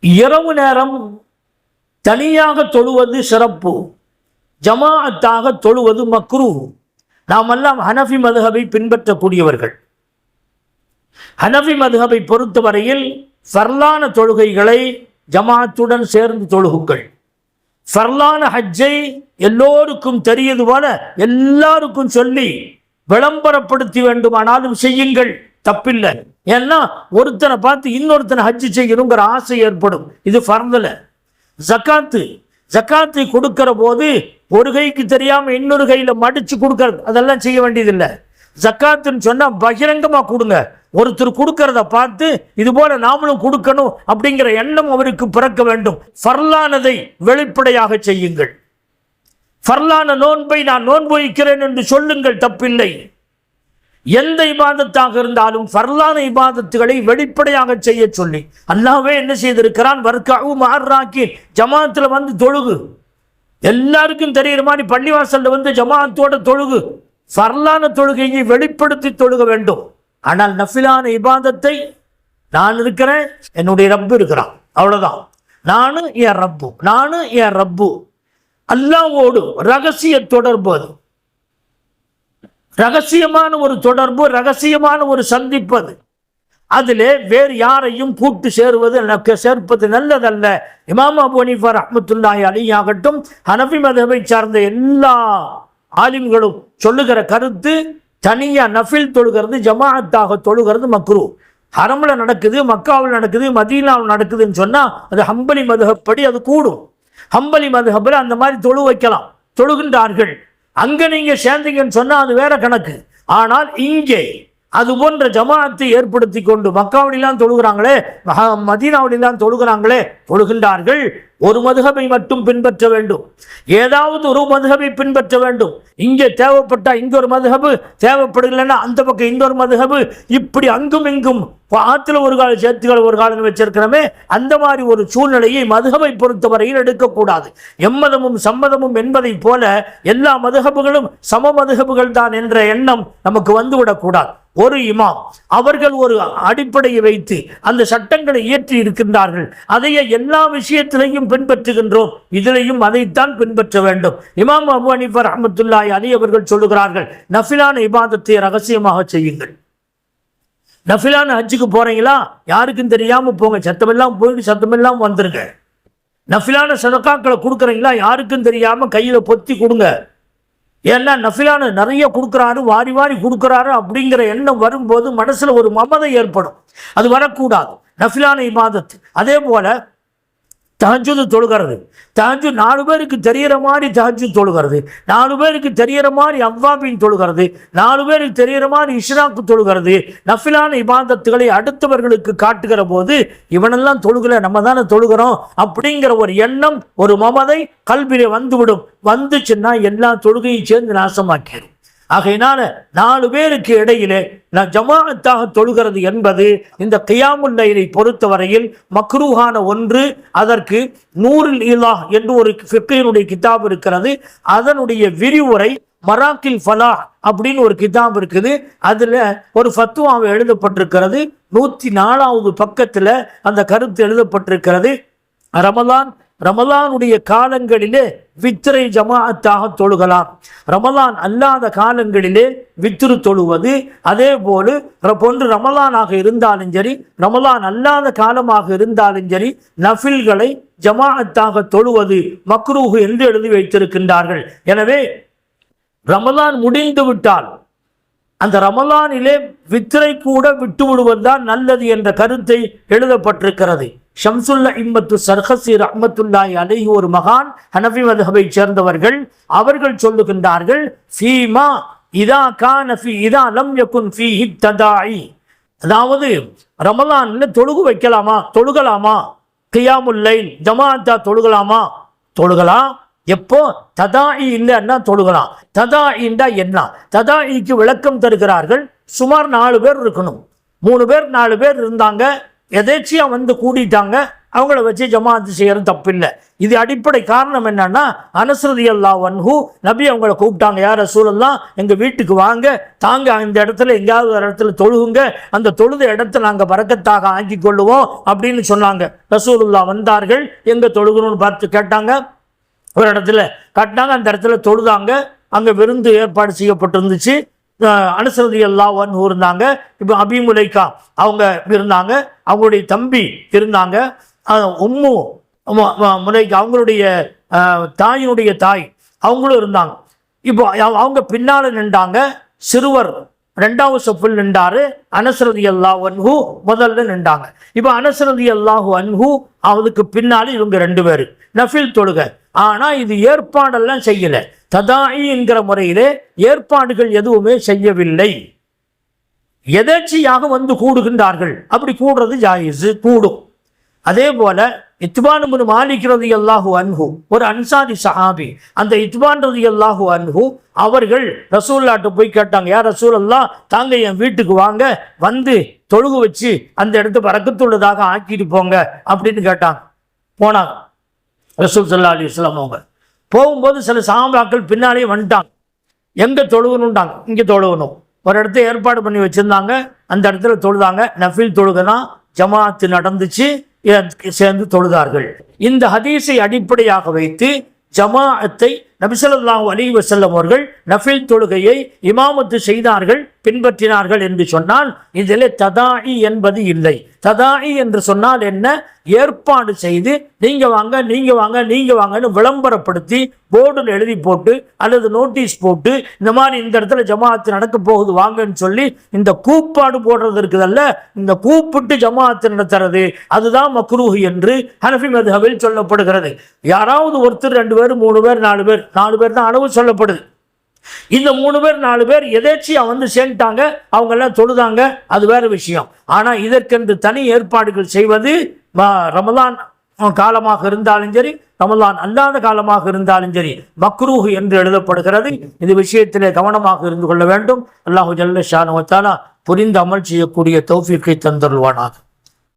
இரவு நேரம் தனியாக தொழுவது சிறப்பு, ஜமாஅத்தாக தொழுவது மக்ரூஹ். நாமெல்லாம் ஹனஃபி மதுஹபை பின்பற்றக்கூடியவர்கள். ஹனஃபி மதுஹபை பொறுத்தவரையில் ஃபர்லான தொழுகைகளை ஜமாஅத்துடன் சேர்ந்து தொழுகுங்கள். ஃபர்லான ஹஜ்ஜை எல்லோருக்கும் தெரியது போல எல்லாருக்கும் சொல்லி விளம்பரப்படுத்தி வேண்டுமானாலும் செய்யுங்கள், தப்பில்லை. ஏன்னா ஒருத்தனை பார்த்து இன்னொருத்தனை ஹஜ்ஜு செய்யணுங்கிற ஆசை ஏற்படும். இது ஃபர்துல. ஜக்காத்தை கொடுக்கிற போது ஒரு கைக்கு தெரியாம இன்னொரு கையில மடிச்சு கொடுக்கறது, அதெல்லாம் செய்ய வேண்டியதில்லை. ஜக்காத்துன்னு சொன்னா பகிரங்கமா கொடுங்க. ஒருத்தர் கொடுக்கறத பார்த்து இது போல நாமளும் கொடுக்கணும் அப்படிங்கிற எண்ணம் அவருக்கு பிறக்க வேண்டும். ஃபர்லானதை வெளிப்படையாக செய்யுங்கள். ஃபர்லான நோன்பை நான் நோன்பு வைக்கிறேன் என்று சொல்லுங்கள், தப்பில்லை. எந்த இபாதத்தாக இருந்தாலும் ஃபர்லான இபாதத்துகளை வெளிப்படையாக செய்ய சொல்லி அல்லாஹ்வே என்ன செய்திருக்கிறான், வர்கஉ மஅர்ராக்கீன், ஜமாஅத்துல வந்து தொழுகு. எல்லாருக்கும் தெரிகிற மாதிரி பள்ளிவாசல்ல வந்து ஜமாஅத்தோட தொழுகு. ஃபர்லான தொழுகையை வெளிப்படுத்தி தொழுக வேண்டும். ஆனால் நஃபிலான இபாதத்தை நான் இருக்கிறேன், என்னுடைய ரப்பு இருக்கிறான், அவ்வளவுதான். நானும் என் ரப்பு அல்லாஹ்வோடு ரகசிய தொடர்பு. அது ரகசியமான ஒரு தொடர்பு, ரகசியமான ஒரு சந்திப்பு. அதிலே வேறு யாரையும் கூட்டு சேர்ப்பது நல்லதல்ல. இமாம் அபூ ஹனீஃபா ரஹ்மத்துல்லாஹி அலைஹி ஆகட்டும், ஹனஃபி மذஹபை சார்ந்த எல்லா ஆலிம்களும் சொல்லுகிற கருத்து, தனியா நஃபில் தொழுகிறது, ஜமாஅத்தாக தொழுகிறது மக்ரூஹ். ஹரம்ல நடக்குது, மக்காவில் நடக்குது, மதீனாவில் நடக்குதுன்னு சொன்னா அது ஹம்பலி மذஹப் படி அது கூடும். ஹம்பலி மذஹப்ல அந்த மாதிரி தொழு வைக்கலாம், தொழுகின்றார்கள். அங்க நீங்க சேர்ந்தீங்கன்னு சொன்னா அது வேற கணக்கு. ஆனால் இங்கே அது போன்ற ஜமாஅத்தை ஏற்படுத்தி கொண்டு மக்காவிலாம் தொழுகிறாங்களே, மதீனாவிலாம் தொழுகிறாங்களே, தொழுகின்றார்கள். ஒரு மதுஹபை மட்டும் பின்பற்ற வேண்டும், ஏதாவது ஒரு மதுஹபை பின்பற்ற வேண்டும். இங்கே தேவைப்பட்டா இங்க ஒரு மதுஹபு, தேவைப்படலைன்னா அந்த பக்கம் இன்னொரு மதுஹபு, இப்படி அங்கும் இங்கும் ஆத்துல ஒரு கால சேர்த்துக்கள் ஒரு காலம் வச்சிருக்கிறோமே, அந்த மாதிரி ஒரு சூழ்நிலையை மதுஹபை பொறுத்தவரையில் எடுக்கக்கூடாது. எம்மதமும் சம்மதமும் என்பதை போல எல்லா மதுஹபுகளும் சம மதுஹபுகள் தான் என்ற எண்ணம் நமக்கு வந்துவிடக்கூடாது. ஒரு இமாம் அவர்கள் ஒரு அடிப்படையை வைத்து அந்த சட்டங்களை இயற்றி இருக்கின்றார்கள், அதையே எல்லா விஷயத்திலையும் பின்பற்றுகின்றோம், இதிலையும் அதைத்தான் பின்பற்ற வேண்டும். இமாம் அபூ ஹனீஃபா ரஹ்மத்துல்லாஹி அலைஹி அவர்கள் சொல்லுகிறார்கள், நஃபிலான இபாதத்தை ரகசியமாக செய்யுங்கள். நஃபிலான ஹஜ்ஜுக்கு போறீங்களா, யாருக்கும் தெரியாம போங்க, சத்தமெல்லாம் போயிட்டு சத்தமெல்லாம் வந்துருங்க. நஃபிலான சதகாக்களை கொடுக்குறீங்களா, யாருக்கும் தெரியாம கையில பொத்தி கொடுங்க. ஏன்னா நஃபிலான நிறைய கொடுக்குறாரு, வாரி வாரி கொடுக்குறாரு அப்படிங்கிற எண்ணம் வரும்போது மனசுல ஒரு மமதை ஏற்படும், அது வரக்கூடாது. நஃபிலான இபாதத். அதே போல தஹஜ்ஜுத் தொழுகிறது, தஹஜ்ஜுத் 4 பேருக்கு தெரிகிற மாதிரி தஹஜ்ஜுத் தொழுகிறது, 4 பேருக்கு தெரிகிற மாதிரி அவ்வாபின் தொழுகிறது, 4 பேருக்கு தெரிகிற மாதிரி இஷ்ராக்கு தொழுகிறது. நஃபிலான இபாதத்துகளை அடுத்தவர்களுக்கு காட்டுகிற போது இவனெல்லாம் தொழுகல, நம்ம தானே தொழுகிறோம் அப்படிங்கிற ஒரு எண்ணம், ஒரு மமதை கல்விலே வந்துவிடும். வந்துச்சுன்னா எல்லா தொழுகையும் சேர்ந்து நாசமாக்கிடும். ஆகையினால 4 பேருக்கு இடையிலே ஜமாஅத்தாக தொழுகிறது என்பது இந்த கியாமுல் லைலை பொறுத்தவரையில் மக்ரூஹான ஒன்று. அதற்கு நூருல் இலாஹ் என்று ஒரு ஃபிக்ஹினுடைய கிதாப் இருக்கிறது, அதனுடைய விரிவுரை மராக்கில் ஃபலாஹ் அப்படின்னு ஒரு கிதாப் இருக்குது. அதுல ஒரு ஃபத்வாவை எழுதப்பட்டிருக்கிறது, 104வது பக்கத்துல அந்த கருத்து எழுதப்பட்டிருக்கிறது. ரமலானுடைய காலங்களிலே வித்ரை ஜமாஅத்தாக தொழுகலாம், ரமலான் அல்லாத காலங்களிலே வித்ரு தொழுவது. அதே போன்று ரமலானாக இருந்தாலும் சரி, ரமலான் அல்லாத காலமாக இருந்தாலும் சரி, நஃபில்களை ஜமாஅத்தாக தொழுவது மக்ரூஹ் என்று எழுதி வைத்திருக்கின்றார்கள். எனவே ரமலான் முடிந்து விட்டால் அந்த ரமலானிலே வித்ரை கூட விட்டு விடுவதுதான் நல்லது என்ற கருத்தை எழுதப்பட்டிருக்கிறது. ஷம்சுல் இம்மத்து சர்ஹசி ரஹ்மத்துல்லாஹி அலைஹி ஒரு மகான், ஹனஃபி மذஹபை சேர்ந்தவர்கள், அவர்கள் சொல்லுகின்றார்கள், ஃபீமா இதா கான ஃபீ இதா லம் யகுன் ஃபீஹி ததாஇ, அதாவது ரமலான்ல தொழுகு வைக்கலாமா, தொழுகலாமா, கியாமுல் லைல் ஜமாஅத்தா தொழுகலாமா, தொழுகலாம். எப்போ ததாஇ இல்லைன்னா தொழுகலாம். ததாஇண்டா என்ன? ததாஇக்கு விளக்கம் தருகிறார்கள். சுமார் 4 பேர் இருக்கணும், 3 பேர் 4 பேர் இருந்தாங்க, எதேச்சியா வந்து கூட்டிட்டாங்க, அவங்கள வச்சு ஜமாஅத்து செய்யறது தப்பில்லை. இது அடிப்படை காரணம் என்னன்னா, அனஸ் ரலியல்லாஹு அன்ஹு நபி அவங்கள கூப்பிட்டாங்க, யா ரசூலல்லாஹ் எங்க வீட்டுக்கு வாங்க, தாங்க இந்த இடத்துல எங்கேயாவது ஒரு இடத்துல தொழுகுங்க, அந்த தொழுத இடத்த நாங்கள் பரக்கத்தாக ஆக்கி கொள்ளுவோம் அப்படின்னு சொன்னாங்க. ரசூலுல்லாஹ் வந்தார்கள், எங்க தொழுகணும்னு பார்த்து கேட்டாங்க, ஒரு இடத்துல கட்டினாங்க, அந்த இடத்துல தொழுதாங்க. அங்கே விருந்து ஏற்பாடு செய்யப்பட்டிருந்துச்சு. அனஸ் ரலியல்லாஹு அன்ஹு இருந்தாங்க, இப்போ அபீ முலைகா அவங்க இருந்தாங்க, அவங்களுடைய தம்பி இருந்தாங்க, உம்மு முலைகா அவங்களுடைய தாயினுடைய தாய் அவங்களும் இருந்தாங்க. இப்போ அவங்க பின்னால் நின்றாங்க. சிறுவர் 2வது சொப்பில் நின்றாரு. அனஸ் ரலியல்லாஹு அன்ஹு முதல்ல நின்றாங்க. இப்போ அனஸ் ரலியல்லாஹு அன்ஹு அவருக்கு பின்னாடி இவங்க 2 பேர் நஃபில் தொழுக. ஆனால் இது ஏற்பாடெல்லாம் செய்யலை. ததாயி என்கிற முறையிலே ஏற்பாடுகள் எதுவுமே செய்யவில்லை. எதேச்சியாக வந்து கூடுகின்றார்கள். அப்படி கூடுறது ஜாயிஸ், கூடும். அதே போல இத்பான் இப்னு மாலிக் ரலியல்லாஹு அன்ஹு ஒரு அன்சாரி சஹாபி. அந்த இத்பான் ரலியல்லாஹு அன்ஹு அவர்கள் ரசூலுல்லாஹ்ட்ட போய் கேட்டாங்க, யா ரசூலல்லாஹ் தாங்க என் வீட்டுக்கு வாங்க, வந்து தொழுகு வச்சு அந்த இடத்த பரக்கத்துள்ளதாக ஆக்கிட்டு போங்க அப்படின்னு கேட்டாங்க. போனாங்க ரசூல் ஸல்லல்லாஹு அலைஹி வஸல்லம். அவங்க போகும்போது சில சஹாபாக்கள் பின்னாலே வந்துட்டாங்க. எங்கே தொழுகணுன்ட்டாங்க, இங்கே தொழுகணும். ஒரு இடத்த ஏற்பாடு பண்ணி வச்சுருந்தாங்க, அந்த இடத்துல தொழுதாங்க. நஃபில் தொழுகதான் ஜமாஅத்து நடந்துச்சு, சேர்ந்து தொழுதார்கள். இந்த ஹதீஸை அடிப்படையாக வைத்து ஜமாஅத்தை நபி ஸல்லல்லாஹு அலைஹி வஸல்லம் அவர்கள் நஃபில் தொழுகையை இமாமத்து செய்தார்கள், பின்பற்றினார்கள் என்று சொன்னால் இதில் ததாயி என்பது இல்லை. ததாயி என்று சொன்னால் என்ன? ஏற்பாடு செய்து நீங்க வாங்க நீங்க வாங்க நீங்க வாங்கன்னு விளம்பரப்படுத்தி போர்டில் எழுதி போட்டு அல்லது நோட்டீஸ் போட்டு இந்த மாதிரி இந்த இடத்துல ஜமாஅத்து நடக்க போகுது வாங்கன்னு சொல்லி இந்த கூப்பாடு போடுறது இருக்குதல்ல, இந்த கூப்பிட்டு ஜமாஅத்து நடத்துறது அதுதான் மக்ரூஹ் என்று ஹனஃபி மத்ஹபில் சொல்லப்படுகிறது. யாராவது ஒருத்தர் 2 பேர் 3 பேர் 4 பேர் தான் அளவு சொல்லப்படுது. இந்த 3 பேர் 4 பேர் எதேச்சியா வந்து சேர்ந்துட்டாங்க, அவங்க எல்லாம் தொழுதாங்க, அது வேற விஷயம். ஆனா இதற்கென்று தனி ஏற்பாடுகள் செய்வது ரமலான் காலமாக இருந்தாலும் சரி, ரமலான் அல்லாத காலமாக இருந்தாலும் சரி மக்ரூஹ் என்று எழுதப்படுகிறது. இது விஷயத்திலே கவனமாக இருந்து கொள்ள வேண்டும். அல்லாஹு ஜல்ல ஷானஹு வ தஆலா புரிந்து அமல் செய்யக்கூடிய தௌஃபீக்கை தந்தருள்வானாக.